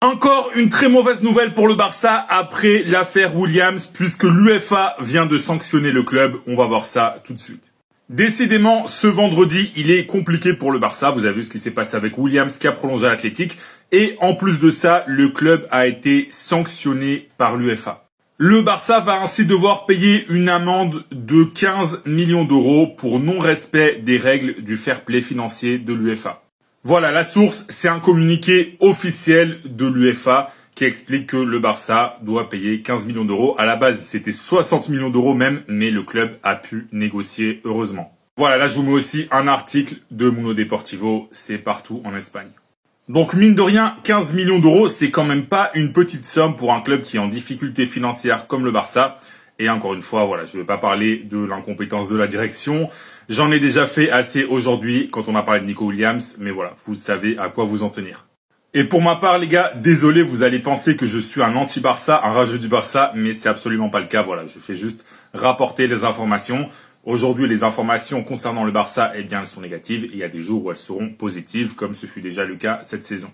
Encore une très mauvaise nouvelle pour le Barça après l'affaire Williams, puisque l'UEFA vient de sanctionner le club. On va voir ça tout de suite. Décidément, ce vendredi, il est compliqué pour le Barça. Vous avez vu ce qui s'est passé avec Williams qui a prolongé à l'Athletic. Et en plus de ça, le club a été sanctionné par l'UEFA. Le Barça va ainsi devoir payer une amende de 15 millions d'euros pour non-respect des règles du fair play financier de l'UEFA. Voilà, la source, c'est un communiqué officiel de l'UEFA qui explique que le Barça doit payer 15 millions d'euros. À la base, c'était 60 millions d'euros même, mais le club a pu négocier, heureusement. Voilà, là je vous mets aussi un article de Mundo Deportivo, c'est partout en Espagne. Donc mine de rien, 15 millions d'euros, c'est quand même pas une petite somme pour un club qui est en difficulté financière comme le Barça. Et encore une fois, voilà, je ne vais pas parler de l'incompétence de la direction. J'en ai déjà fait assez aujourd'hui quand on a parlé de Nico Williams, mais voilà, vous savez à quoi vous en tenir. Et pour ma part, les gars, désolé, vous allez penser que je suis un anti-Barça, un rageux du Barça, mais c'est absolument pas le cas. Voilà, je fais juste rapporter les informations. Aujourd'hui, les informations concernant le Barça, eh bien, elles sont négatives. Et il y a des jours où elles seront positives, comme ce fut déjà le cas cette saison.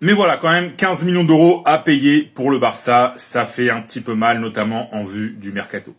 Mais voilà, quand même, 15 millions d'euros à payer pour le Barça, ça fait un petit peu mal, notamment en vue du mercato.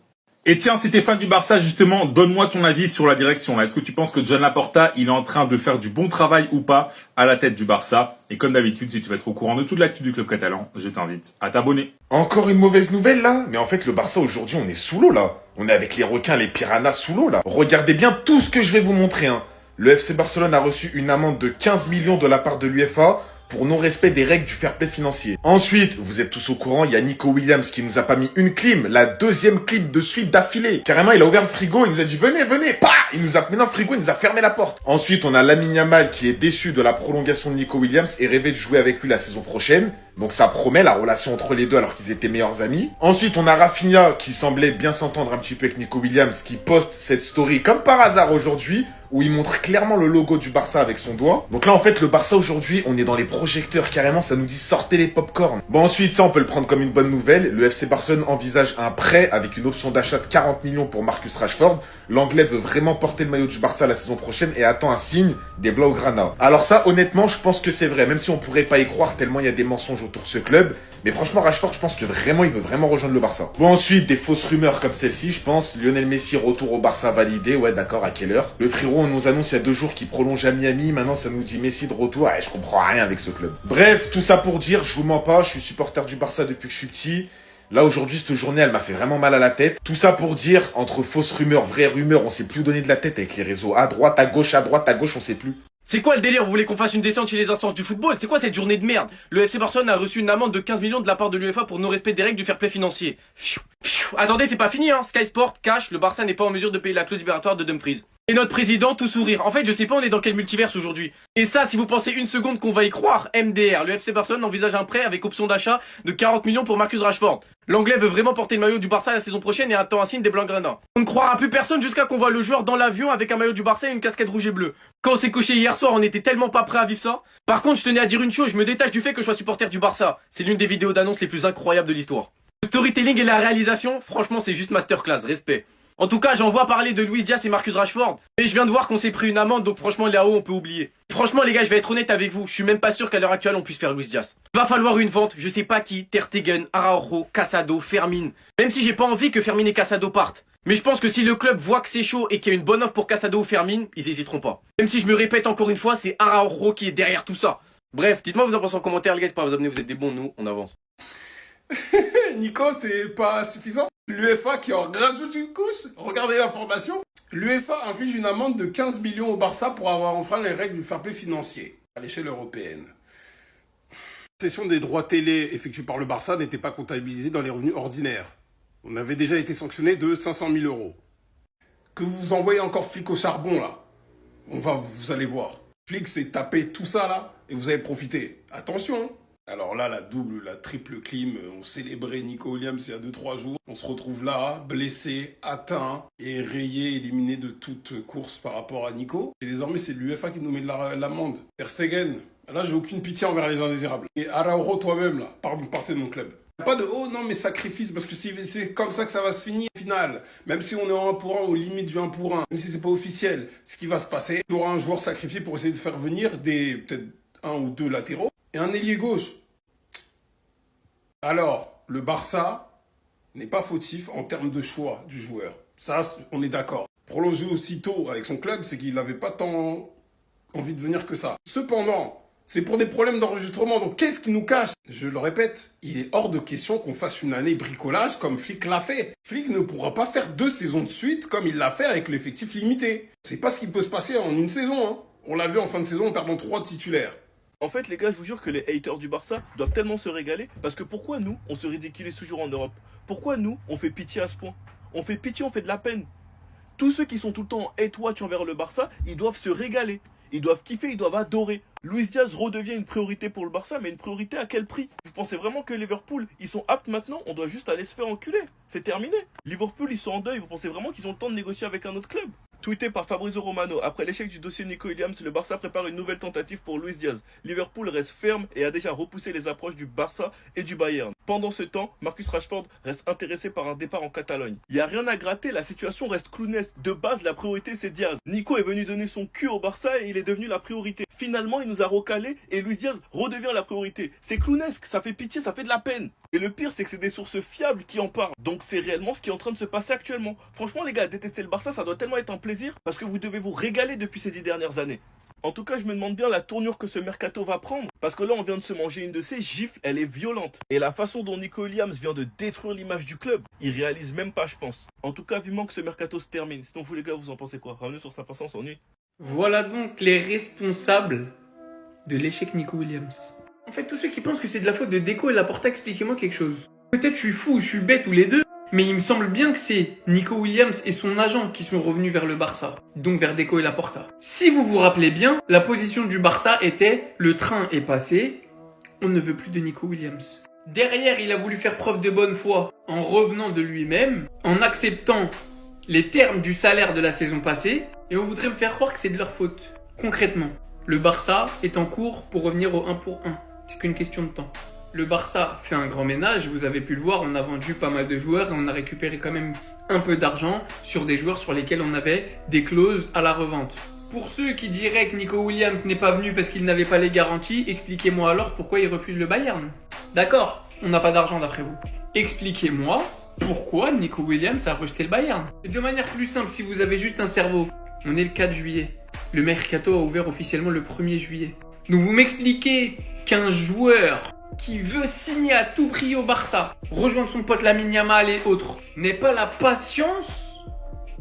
Et tiens, si t'es fan du Barça, justement, donne-moi ton avis sur la direction. Là, est-ce que tu penses que Joan Laporta, il est en train de faire du bon travail ou pas à la tête du Barça? Et comme d'habitude, si tu veux être au courant de toute l'actu du club catalan, je t'invite à t'abonner. Encore une mauvaise nouvelle là? Mais en fait le Barça aujourd'hui on est sous l'eau là. On est avec les requins, les piranhas sous l'eau là. Regardez bien tout ce que je vais vous montrer hein. Le FC Barcelone a reçu une amende de 15 millions de la part de l'UEFA pour non-respect des règles du fair play financier. Ensuite, vous êtes tous au courant, il y a Nico Williams qui nous a pas mis une clim, la deuxième clim de suite d'affilée. Carrément, il a ouvert le frigo, il nous a dit venez, venez, pas. Il nous a mis dans le frigo, il nous a fermé la porte. Ensuite, on a Lamine Yamal qui est déçu de la prolongation de Nico Williams et rêvait de jouer avec lui la saison prochaine. Donc ça promet la relation entre les deux alors qu'ils étaient meilleurs amis. Ensuite, on a Rafinha qui semblait bien s'entendre un petit peu avec Nico Williams qui poste cette story comme par hasard aujourd'hui où il montre clairement le logo du Barça avec son doigt. Donc là, en fait, le Barça aujourd'hui, on est dans les projecteurs carrément, ça nous dit sortez les popcorn. Bon, ensuite, ça, on peut le prendre comme une bonne nouvelle. Le FC Barcelone envisage un prêt avec une option d'achat de 40 millions pour Marcus Rashford. L'Anglais veut vraiment porter le maillot du Barça la saison prochaine et attend un signe des Blaugrana. Alors ça, honnêtement, je pense que c'est vrai, même si on pourrait pas y croire tellement il y a des mensonges autour de ce club. Mais franchement, Rashford, je pense que vraiment, il veut vraiment rejoindre le Barça. Bon, ensuite, des fausses rumeurs comme celle-ci, je pense. Lionel Messi, retour au Barça validé. Ouais, d'accord, à quelle heure? Le frérot, on nous annonce il y a 2 jours qu'il prolonge à Miami. Maintenant, ça nous dit Messi de retour. Ouais, je comprends rien avec ce club. Bref, tout ça pour dire, je vous mens pas, je suis supporter du Barça depuis que je suis petit. Là, aujourd'hui, cette journée, elle m'a fait vraiment mal à la tête. Tout ça pour dire, entre fausses rumeurs, vraies rumeurs, on sait plus où donner de la tête avec les réseaux. À droite, à gauche, on sait plus. C'est quoi le délire? Vous voulez qu'on fasse une descente chez les instances du football? C'est quoi cette journée de merde? Le FC Barcelone a reçu une amende de 15 millions de la part de l'UEFA pour non-respect des règles du fair play financier. Pfiou, pfiou. Attendez, c'est pas fini hein. Sky Sport cache, le Barça n'est pas en mesure de payer la clause libératoire de Dumfries. Et notre président tout sourire. En fait, je sais pas on est dans quel multiverse aujourd'hui. Et ça, si vous pensez une seconde qu'on va y croire, MDR, le FC Barcelone envisage un prêt avec option d'achat de 40 millions pour Marcus Rashford. L'Anglais veut vraiment porter le maillot du Barça la saison prochaine et attend un signe des Blaugrana. On ne croira plus personne jusqu'à qu'on voit le joueur dans l'avion avec un maillot du Barça et une casquette rouge et bleue. Quand on s'est couché hier soir, on était tellement pas prêt à vivre ça. Par contre, je tenais à dire une chose, je me détache du fait que je sois supporter du Barça. C'est l'une des vidéos d'annonce les plus incroyables de l'histoire. Le storytelling et la réalisation, franchement, c'est juste masterclass, respect. En tout cas, j'en vois parler de Luis Diaz et Marcus Rashford. Mais je viens de voir qu'on s'est pris une amende, donc franchement, là-haut, on peut oublier. Franchement, les gars, je vais être honnête avec vous. Je suis même pas sûr qu'à l'heure actuelle, on puisse faire Luis Diaz. Va falloir une vente, je sais pas qui, Ter Stegen, Araujo, Casado, Fermin. Même si j'ai pas envie que Fermin et Casado partent. Mais je pense que si le club voit que c'est chaud et qu'il y a une bonne offre pour Casado ou Fermin, ils hésiteront pas. Même si je me répète encore une fois, c'est Araujo qui est derrière tout ça. Bref, dites-moi vous en pensez en commentaire, les gars, c'est pas vous abonner, vous êtes des bons, nous, on avance. Nico, c'est pas suffisant. L'UEFA qui en rajoute une couche. Regardez l'information. L'UEFA inflige une amende de 15 millions au Barça pour avoir enfreint les règles du fair play financier à l'échelle européenne. La cession des droits télé effectués par le Barça n'était pas comptabilisée dans les revenus ordinaires. On avait déjà été sanctionné de 500 000 euros. Que vous envoyez encore flic au charbon là, vous allez voir. Flic s'est tapé tout ça là et vous avez profité. Attention. Alors là, la double, la triple clim, on célébrait Nico Williams il y a 2-3 jours. On se retrouve là, blessé, atteint et rayé, éliminé de toute course par rapport à Nico. Et désormais, c'est l'UEFA qui nous met de l'amende. Ter Stegen, là, j'ai aucune pitié envers les indésirables. Et Araujo, toi-même, là, partez de mon club. Pas de oh non mais sacrifice parce que c'est comme ça que ça va se finir au final. Même si on est en 1 pour 1 aux limites du 1 pour 1, même si c'est pas officiel, ce qui va se passer, il y aura un joueur sacrifié pour essayer de faire venir peut-être 1 ou 2 latéraux et un ailier gauche. Alors, le Barça n'est pas fautif en termes de choix du joueur. Ça, on est d'accord. Prolonger aussitôt avec son club, c'est qu'il n'avait pas tant envie de venir que ça. Cependant, c'est pour des problèmes d'enregistrement. Donc, qu'est-ce qui nous cache? Je le répète, il est hors de question qu'on fasse une année bricolage comme Flick l'a fait. Flick ne pourra pas faire 2 saisons de suite comme il l'a fait avec l'effectif limité. C'est pas ce qui peut se passer en une saison, hein. On l'a vu en fin de saison en perdant 3 titulaires. En fait, les gars, je vous jure que les haters du Barça doivent tellement se régaler. Parce que pourquoi nous, on se ridiculise toujours en Europe? Pourquoi nous, on fait pitié à ce point? On fait pitié, on fait de la peine. Tous ceux qui sont tout le temps en hate watch envers le Barça, ils doivent se régaler. Ils doivent kiffer, ils doivent adorer. Luis Diaz redevient une priorité pour le Barça, mais une priorité à quel prix? Vous pensez vraiment que Liverpool, ils sont aptes maintenant? On doit juste aller se faire enculer. C'est terminé. Liverpool, ils sont en deuil. Vous pensez vraiment qu'ils ont le temps de négocier avec un autre club? Tweeté par Fabrizio Romano, après l'échec du dossier Nico Williams, le Barça prépare une nouvelle tentative pour Luis Diaz. Liverpool reste ferme et a déjà repoussé les approches du Barça et du Bayern. Pendant ce temps, Marcus Rashford reste intéressé par un départ en Catalogne. Il n'y a rien à gratter, la situation reste clownesque. De base, la priorité c'est Diaz. Nico est venu donner son cul au Barça et il est devenu la priorité. Finalement, il nous a recalé et Luis Diaz redevient la priorité. C'est clownesque, ça fait pitié, ça fait de la peine. Et le pire, c'est que c'est des sources fiables qui en parlent. Donc c'est réellement ce qui est en train de se passer actuellement. Franchement, les gars, détester le Barça, ça doit tellement être un plaisir parce que vous devez vous régaler depuis ces 10 dernières années. En tout cas, je me demande bien la tournure que ce mercato va prendre. Parce que là, on vient de se manger une de ces gifles, elle est violente. Et la façon dont Nico Williams vient de détruire l'image du club, il réalise même pas, je pense. En tout cas, vivement que ce mercato se termine. Sinon, vous les gars, vous en pensez quoi? Ramenez sur sa patience, on y. Voilà donc les responsables de l'échec Nico Williams. En fait, tous ceux qui pensent que c'est de la faute de Deco et Laporta, expliquez-moi quelque chose. Peut-être je suis fou ou je suis bête ou les deux, mais il me semble bien que c'est Nico Williams et son agent qui sont revenus vers le Barça, donc vers Deco et Laporta. Si vous vous rappelez bien, la position du Barça était « le train est passé, on ne veut plus de Nico Williams ». Derrière, il a voulu faire preuve de bonne foi en revenant de lui-même, en acceptant les termes du salaire de la saison passée, et on voudrait me faire croire que c'est de leur faute. Concrètement, le Barça est en cours pour revenir au 1 pour 1. C'est qu'une question de temps. Le Barça fait un grand ménage, vous avez pu le voir, on a vendu pas mal de joueurs et on a récupéré quand même un peu d'argent sur des joueurs sur lesquels on avait des clauses à la revente. Pour ceux qui diraient que Nico Williams n'est pas venu parce qu'il n'avait pas les garanties, expliquez-moi alors pourquoi il refuse le Bayern. D'accord, on n'a pas d'argent d'après vous. Expliquez-moi pourquoi Nico Williams a rejeté le Bayern. Et de manière plus simple, si vous avez juste un cerveau, on est le 4 juillet. Le mercato a ouvert officiellement le 1er juillet. Donc vous m'expliquez qu'un joueur qui veut signer à tout prix au Barça, rejoindre son pote Lamine Yamal et autres, n'ait pas la patience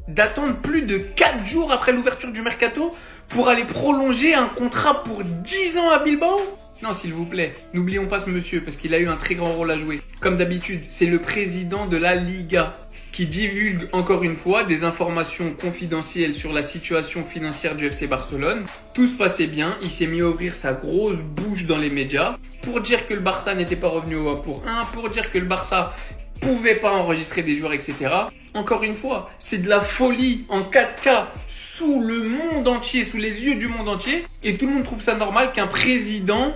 d'attendre plus de 4 jours après l'ouverture du mercato pour aller prolonger un contrat pour 10 ans à Bilbao? Non, s'il vous plaît, n'oublions pas ce monsieur parce qu'il a eu un très grand rôle à jouer. Comme d'habitude, c'est le président de la Liga qui divulgue encore une fois des informations confidentielles sur la situation financière du FC Barcelone. Tout se passait bien, il s'est mis à ouvrir sa grosse bouche dans les médias pour dire que le Barça n'était pas revenu au 1 pour 1, pour dire que le Barça pouvait pas enregistrer des joueurs, etc. Encore une fois, c'est de la folie en 4K sous le monde entier, sous les yeux du monde entier, et tout le monde trouve ça normal qu'un président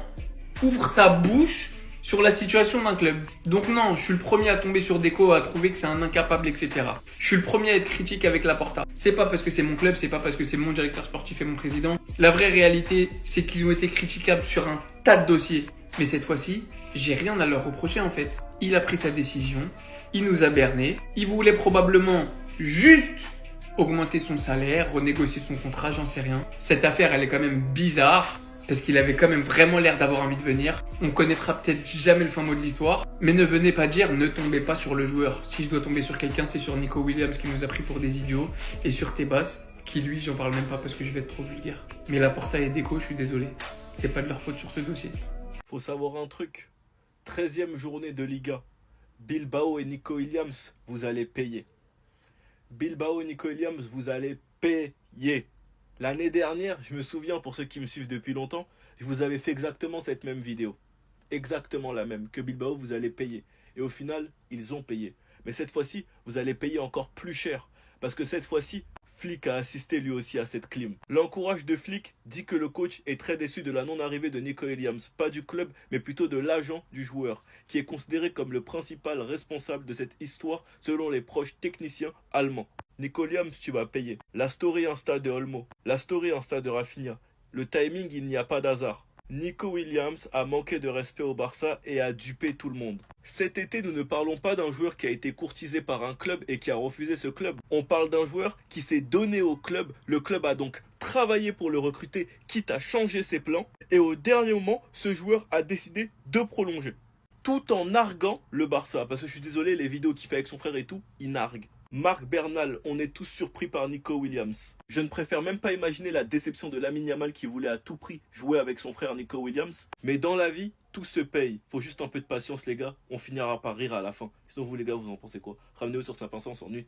ouvre sa bouche sur la situation d'un club. Donc non, je suis le premier à tomber sur Deco, à trouver que c'est un incapable, etc. Je suis le premier à être critique avec Laporta. C'est pas parce que c'est mon club, c'est pas parce que c'est mon directeur sportif et mon président. La vraie réalité, c'est qu'ils ont été critiquables sur un tas de dossiers. Mais cette fois-ci, j'ai rien à leur reprocher en fait. Il a pris sa décision, il nous a bernés, il voulait probablement juste augmenter son salaire, renégocier son contrat, j'en sais rien. Cette affaire, elle est quand même bizarre. Parce qu'il avait quand même vraiment l'air d'avoir envie de venir. On connaîtra peut-être jamais le fin mot de l'histoire. Mais ne venez pas dire, ne tombez pas sur le joueur. Si je dois tomber sur quelqu'un, c'est sur Nico Williams qui nous a pris pour des idiots. Et sur Tebas, qui lui, j'en parle même pas parce que je vais être trop vulgaire. Mais Laporta et Deco, je suis désolé. C'est pas de leur faute sur ce dossier. Faut savoir un truc. 13e journée de Liga. Bilbao et Nico Williams, vous allez payer. Bilbao et Nico Williams, vous allez payer. L'année dernière, je me souviens, pour ceux qui me suivent depuis longtemps, je vous avais fait exactement cette même vidéo. Exactement la même, que Bilbao vous allez payer. Et au final, ils ont payé. Mais cette fois-ci, vous allez payer encore plus cher. Parce que cette fois-ci, Flick a assisté lui aussi à cette clim. L'encourage de Flick dit que le coach est très déçu de la non-arrivée de Nico Williams. Pas du club, mais plutôt de l'agent du joueur, qui est considéré comme le principal responsable de cette histoire selon les proches techniciens allemands. Nico Williams, tu vas payer. La story Insta de Olmo, la story Insta de Rafinha. Le timing, il n'y a pas d'hasard. Nico Williams a manqué de respect au Barça et a dupé tout le monde. Cet été, nous ne parlons pas d'un joueur qui a été courtisé par un club et qui a refusé ce club. On parle d'un joueur qui s'est donné au club. Le club a donc travaillé pour le recruter, quitte à changer ses plans. Et au dernier moment, ce joueur a décidé de prolonger. Tout en narguant le Barça. Parce que je suis désolé, les vidéos qu'il fait avec son frère et tout, il nargue. Marc Bernal, on est tous surpris par Nico Williams. Je ne préfère même pas imaginer la déception de Lamine Yamal qui voulait à tout prix jouer avec son frère Nico Williams. Mais dans la vie, tout se paye. Faut juste un peu de patience les gars, on finira par rire à la fin. Sinon vous les gars, vous en pensez quoi? Ramenez-vous sur Snap Insta, on s'ennuie.